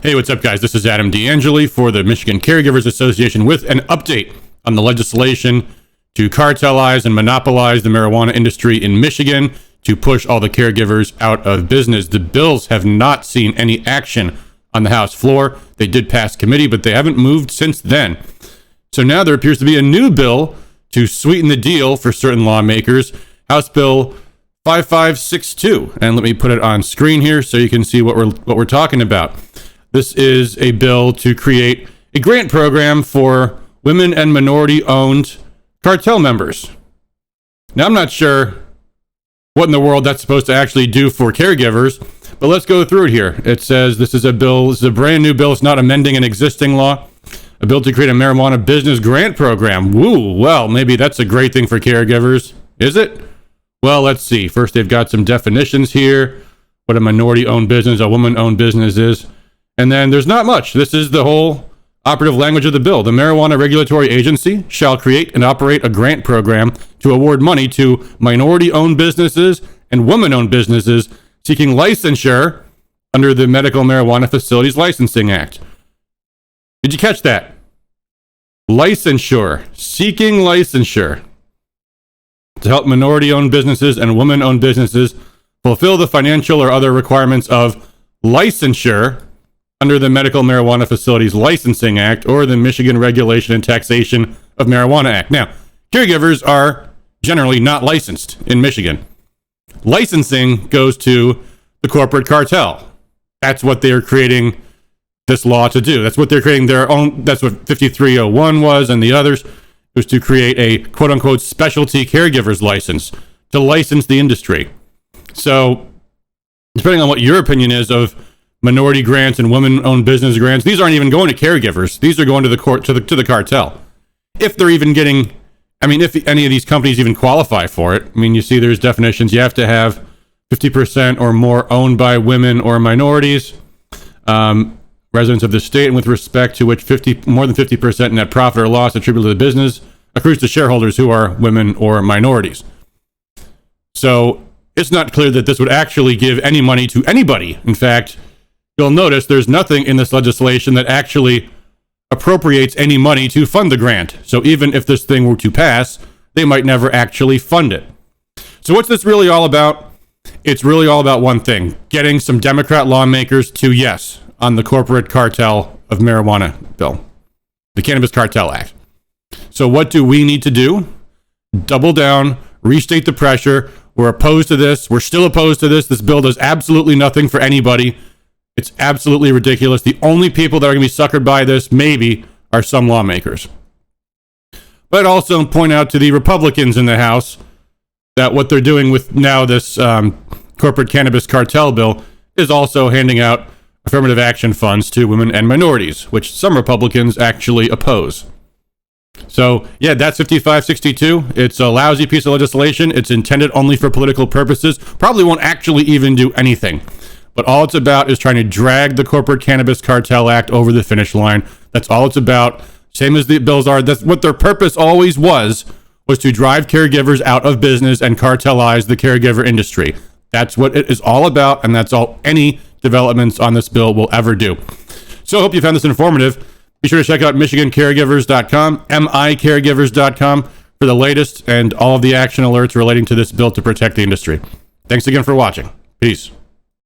Hey, what's up, guys? This is Adam D'Angeli for the Michigan Caregivers Association with an update on the legislation to cartelize and monopolize the marijuana industry in Michigan to push all the caregivers out of business. The bills have not seen any action on the House floor. They did pass committee, but they haven't moved since then. So now there appears to be a new bill to sweeten the deal for certain lawmakers, House Bill 5562. And let me put it on screen here so you can see what we're talking about. This is a bill to create a grant program for women and minority-owned cartel members. Now, I'm not sure what in the world that's supposed to actually do for caregivers, but let's go through it here. It says this is a brand new bill. It's not amending an existing law. A bill to create a marijuana business grant program. Woo, well, maybe that's a great thing for caregivers. Is it? Well, let's see. First, they've got some definitions here. What a minority-owned business, a woman-owned business is. And then there's not much. This is the whole operative language of the bill. The Marijuana Regulatory Agency shall create and operate a grant program to award money to minority-owned businesses and woman-owned businesses seeking licensure under the Medical Marijuana Facilities Licensing Act. Did you catch that? Licensure. Seeking licensure to help minority-owned businesses and woman-owned businesses fulfill the financial or other requirements of licensure under the Medical Marijuana Facilities Licensing Act or the Michigan Regulation and Taxation of Marijuana Act. Now, caregivers are generally not licensed in Michigan. Licensing goes to the corporate cartel. That's what they're creating this law to do. That's what they're creating their own. That's what 5301 was and the others. It was to create a quote-unquote specialty caregivers license to license the industry. So, depending on what your opinion is of minority grants and women-owned business grants, these aren't even going to caregivers. These are going to the court, to the cartel. If they're even getting, if any of these companies even qualify for it. You see there's definitions. You have to have 50% or more owned by women or minorities, residents of the state, and with respect to which more than 50% net profit or loss attributable to the business accrues to shareholders who are women or minorities. So it's not clear that this would actually give any money to anybody. In fact, you'll notice there's nothing in this legislation that actually appropriates any money to fund the grant. So even if this thing were to pass, they might never actually fund it. So what's this really all about? It's really all about one thing: getting some Democrat lawmakers to yes on the corporate cartel of marijuana bill, the Cannabis Cartel Act. So what do we need to do? Double down, restate the pressure. We're opposed to this. We're still opposed to this. This bill does absolutely nothing for anybody. It's absolutely ridiculous. The only people that are going to be suckered by this, maybe, are some lawmakers. But also point out to the Republicans in the House that what they're doing with now this corporate cannabis cartel bill is also handing out affirmative action funds to women and minorities, which some Republicans actually oppose. So, yeah, that's 5562. It's a lousy piece of legislation. It's intended only for political purposes. Probably won't actually even do anything. But all it's about is trying to drag the Corporate Cannabis Cartel Act over the finish line. That's all it's about. Same as the bills are. That's what their purpose always was to drive caregivers out of business and cartelize the caregiver industry. That's what it is all about, and that's all any developments on this bill will ever do. So I hope you found this informative. Be sure to check out MichiganCaregivers.com, micaregivers.com, for the latest and all of the action alerts relating to this bill to protect the industry. Thanks again for watching. Peace.